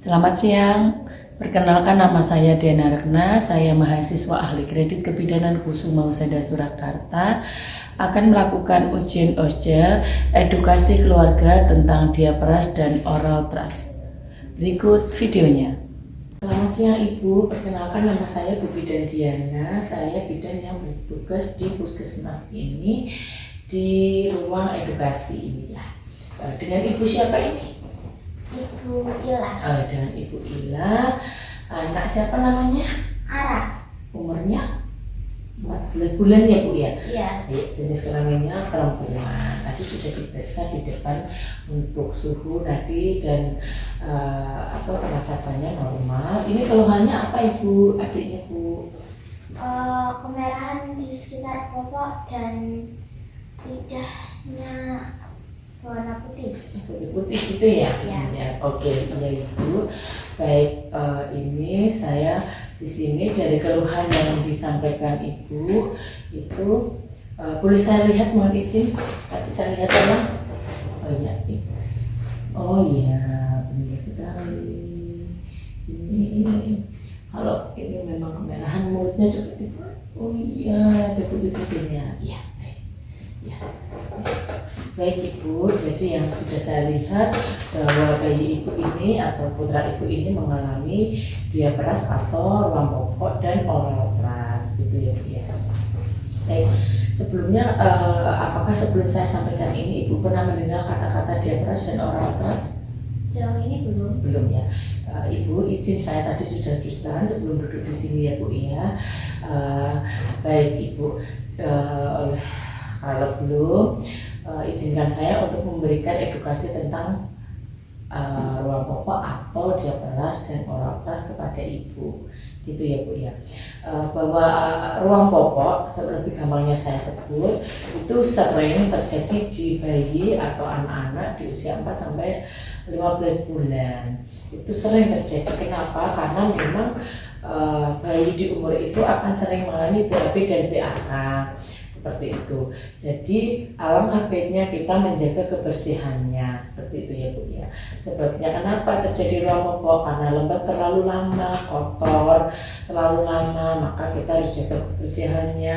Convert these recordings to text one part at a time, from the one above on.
Selamat siang, perkenalkan nama saya Diana Rekna, saya mahasiswa ahli kredit kebidanan Kusuma Husada Surakarta, akan melakukan ujian OSJA edukasi keluarga tentang diapras dan oral trust. Berikut videonya. Selamat siang Ibu, perkenalkan nama saya Bu Bidan Diana, saya bidan yang bertugas di puskesmas ini di ruang edukasi ini ya. Dengan Ibu siapa ini? Ibu Ila. Dengan Ibu Ila. Anak siapa namanya? Ara. Umurnya 14 bulan ya Bu ya? Iya. Jenis kelaminnya perempuan. Tadi sudah diperiksa di depan untuk suhu nadi dan pernafasannya normal. Ini keluhannya apa Ibu, adiknya Bu? Kemerahan di sekitar popok dan lidahnya warna putih. Putih-putih gitu ya? Iya. Ya, oke, iya Ibu. Baik, ini saya di sini dari keluhan yang disampaikan Ibu itu boleh saya lihat, mohon izin. Tadi saya lihat ya. Oh iya, oh iya, benar sekali. Ini kalau ini memang kemerahan mulutnya juga Ibu. Oh iya, ada putih-putihnya. Iya, baik. Ya. Baik Ibu, jadi yang sudah saya lihat bahwa bayi Ibu ini atau putra Ibu ini mengalami diapras atau ruam popok dan oral trust gitu ya Bu ya. Baik, sebelumnya apakah sebelum saya sampaikan ini Ibu pernah mendengar kata-kata diapras dan oral trust? Sejauh ini belum. Belum ya. Ibu izin saya tadi sudah terang sebelum duduk di sini ya Bu ya. Baik Ibu, kalau belum izinkan saya untuk memberikan edukasi tentang ruam popok atau diapras dan oral trust kepada Ibu, gitu ya Bu ya. Bahwa ruam popok, lebih gampangnya saya sebut, itu sering terjadi di bayi atau anak-anak di usia 4 sampai 15 bulan. Itu sering terjadi. Kenapa? Karena memang bayi di umur itu akan sering mengalami BAB dan PAK. Seperti itu. Jadi alangkah baiknya kita menjaga kebersihannya seperti itu ya Bu ya. Sebabnya kenapa terjadi ruam popok? Karena lembab terlalu lama, kotor terlalu lama, maka kita harus jaga kebersihannya.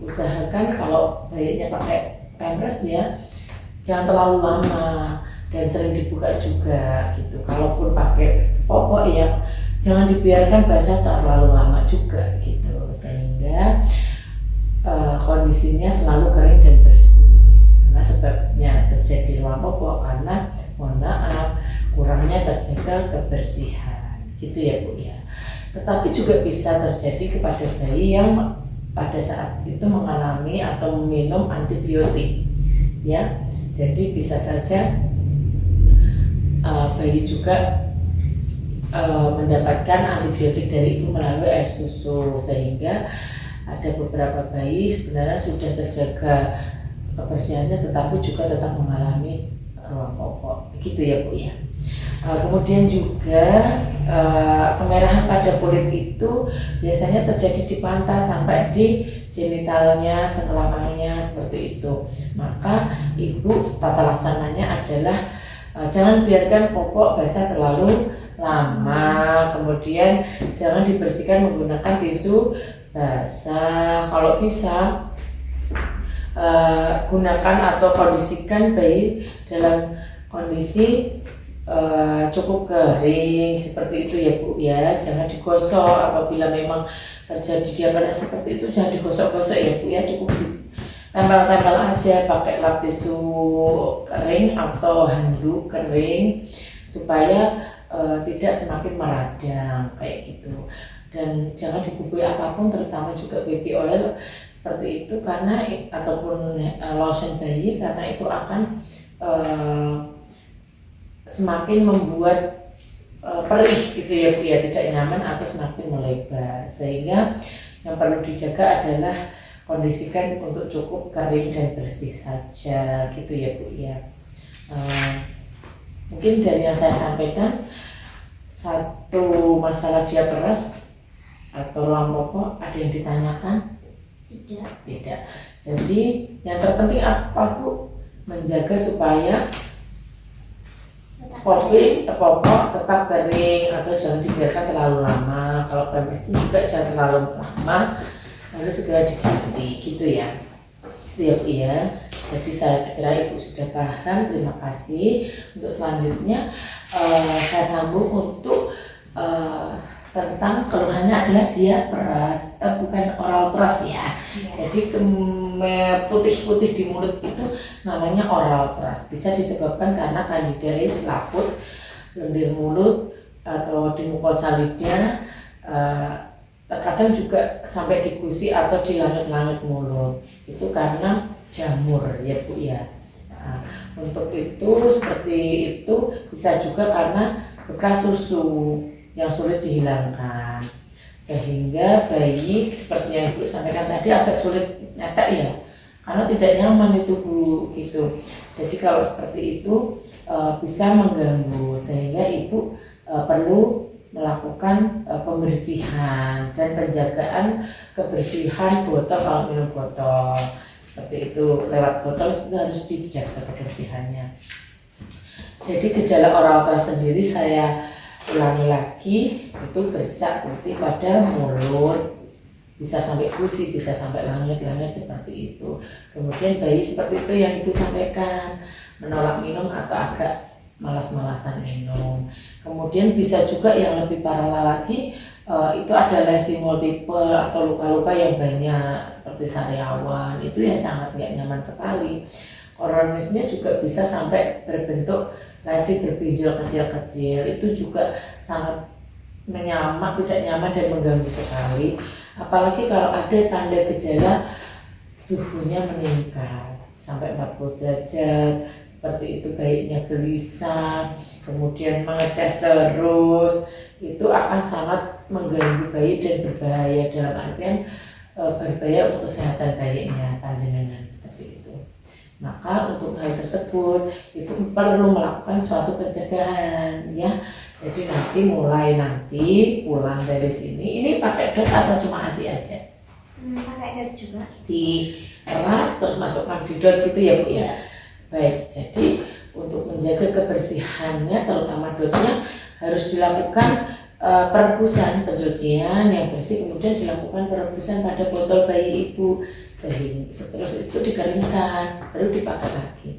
Usahakan kalau bayinya pakai pampers ya jangan terlalu lama dan sering dibuka juga gitu. Kalaupun pakai popok ya jangan dibiarkan basah terlalu lama juga gitu, sehingga kondisinya selalu kering dan bersih. Karena sebabnya terjadi ruam popok karena mohon maaf kurangnya terjaga kebersihan, gitu ya Bu ya. Tetapi juga bisa terjadi kepada bayi yang pada saat itu mengalami atau meminum antibiotik, ya. Jadi bisa saja bayi juga mendapatkan antibiotik dari ibu melalui air susu, sehingga ada beberapa bayi sebenarnya sudah terjaga kebersihannya tetapi juga tetap mengalami ruam popok, begitu ya Bu ya. Kemudian juga kemerahan pada kulit itu biasanya terjadi di pantat sampai di genitalnya, selangkangnya seperti itu. Maka Ibu tata laksananya adalah jangan biarkan popok basah terlalu lama, kemudian jangan dibersihkan menggunakan tisu basah. Kalau bisa gunakan atau kondisikan bayi dalam kondisi cukup kering seperti itu ya Bu ya. Jangan digosok. Apabila memang terjadi diapras seperti itu jangan digosok-gosok ya Bu ya, cukup ditempel-tempel aja pakai lap tisu kering atau handuk kering supaya tidak semakin meradang kayak gitu. Dan jangan dibubui apapun, terutama juga baby oil seperti itu karena ataupun lotion bayi, karena itu akan semakin membuat perih gitu ya Bu ya, tidak nyaman atau semakin melebar. Sehingga yang perlu dijaga adalah kondisikan untuk cukup kering dan bersih saja gitu ya Bu ya. Mungkin dari yang saya sampaikan, satu masalah diapras atau ruam popok ada yang ditanyakan? Tidak. Jadi yang terpenting apa Bu? Menjaga supaya popok tetap kering atau jangan dibiarkan terlalu lama. Kalau pampers juga jangan terlalu lama, lalu segera diganti gitu ya. Itu ya Bu ya. Jadi saya kira Ibu sudah paham. Terima kasih. Untuk selanjutnya saya sambung untuk tentang keluhannya adalah dia peras, bukan oral thrush ya. Jadi putih-putih di mulut itu namanya oral thrush. Bisa disebabkan karena Candidiasis laput, lendir mulut atau di mukosa lidah. Terkadang juga sampai di gusi atau di langit-langit mulut. Itu karena jamur ya Bu ya. Nah, untuk itu seperti itu bisa juga karena bekas susu yang sulit dihilangkan, sehingga bayi seperti yang Ibu sampaikan tadi agak sulit nyetek ya, karena tidak nyaman itu Bu gitu. Jadi kalau seperti itu bisa mengganggu, sehingga Ibu perlu melakukan pembersihan dan penjagaan kebersihan botol kalau minum botol seperti itu. Lewat botol itu harus dijaga kebersihannya. Jadi gejala oral thrush sendiri saya ulangi lagi, itu bercak putih pada mulut, bisa sampai gusi, bisa sampai langit-langit seperti itu. Kemudian bayi seperti itu yang Ibu sampaikan, menolak minum atau agak malas-malasan minum. Kemudian bisa juga yang lebih parah lagi, itu ada lesi multiple atau luka-luka yang banyak seperti sariawan, itu yang sangat nggak nyaman sekali. Koronisnya juga bisa sampai berbentuk lesi berpinjol kecil-kecil, itu juga sangat tidak nyaman dan mengganggu sekali. Apalagi kalau ada tanda gejala suhunya meningkat sampai 40 derajat, seperti itu bayinya gelisah, kemudian mengecas terus, itu akan sangat mengganggu bayi dan berbahaya, dalam artian berbahaya untuk kesehatan bayinya panjenengan seperti itu. Maka untuk hal tersebut Ibu perlu melakukan suatu pencegahan ya. Jadi nanti pulang dari sini ini pakai dot atau cuma ASI aja? Pakai dot juga. Di peras terus masukkan di dot gitu ya Bu ya. Baik, jadi untuk menjaga kebersihannya terutama dotnya harus dilakukan perebusan, pencucian yang bersih, kemudian dilakukan perebusan pada botol bayi Ibu, sehingga terus itu dikeringkan baru dipakai lagi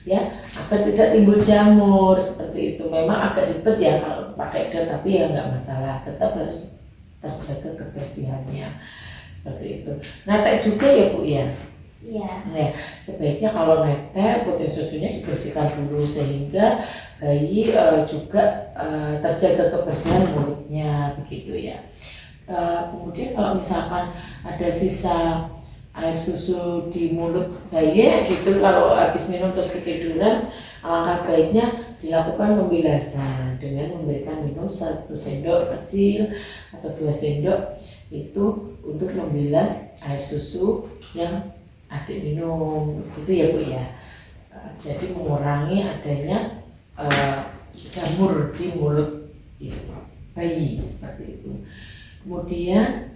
ya, agar tidak timbul jamur seperti itu. Memang agak ribet ya kalau pakai dot, tapi ya nggak masalah, tetap harus terjaga kebersihannya seperti itu. Netek juga ya Bu ya. Iya. Nah, sebaiknya kalau netek putih susunya dibersihkan dulu sehingga bayi juga terjaga kebersihan mulutnya begitu ya. Kemudian kalau misalkan ada sisa air susu di mulut bayi gitu, kalau habis minum terus ketiduran, alangkah baiknya dilakukan pembilasan dengan memberikan minum 1 sendok kecil atau 2 sendok itu untuk membilas air susu yang adik minum gitu ya Bu ya. Jadi mengurangi adanya jamur di mulut bayi seperti itu. Kemudian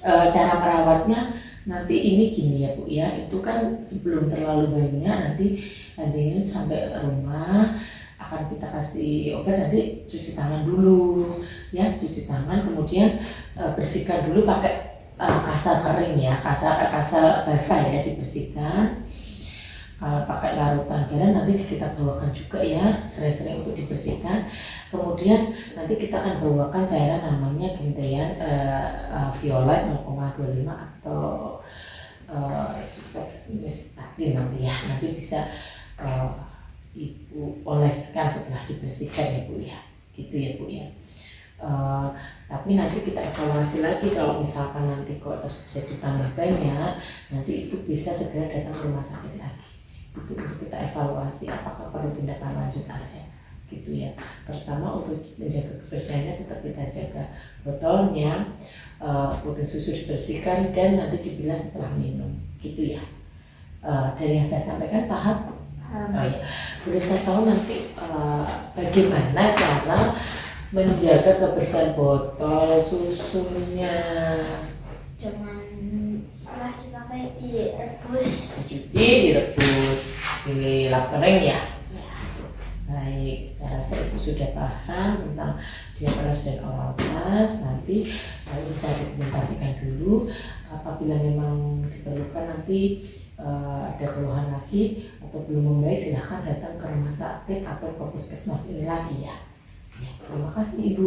cara merawatnya nanti ini gini ya Bu ya, itu kan sebelum terlalu banyak nanti anjing ini sampai rumah akan kita kasih obat, nanti cuci tangan dulu ya, cuci tangan kemudian bersihkan dulu pakai kasa kering ya, kasa basah ya, dibersihkan. Kalau pakai larutan garam nanti kita bawakan juga ya, sering-sering untuk dibersihkan. Kemudian nanti kita akan bawakan cairan namanya gentian violet 0,25 atau Nystatin nanti ya, nanti bisa Ibu oleskan setelah dibersihkan ya Bu ya, gitu ya Bu ya. Tapi nanti kita evaluasi lagi, kalau misalkan nanti kok terjadi tambah banyak, nanti Ibu bisa segera datang ke rumah sakit lagi. Itu untuk kita evaluasi apakah perlu tindakan lanjut aja gitu ya. Pertama untuk menjaga kebersihannya tetap kita jaga botolnya, putih susu dibersihkan dan nanti dibilas setelah minum gitu ya. Dari yang saya sampaikan paham? Oh ya, boleh saya tahu nanti bagaimana cara menjaga kebersihan botol susunya? Dengan setelah dipakai direbus. Dicuci, direbus, dilap kering ya. Ya. Baik. Baik, saya rasa Ibu sudah paham tentang diabetes dan oral plus. Nanti bisa dokumentasikan dulu. Apabila memang diperlukan nanti ada keluhan lagi atau belum membaik, silahkan datang ke rumah sakit atau ke puskesmas ini lagi ya. Ya, terima kasih Ibu.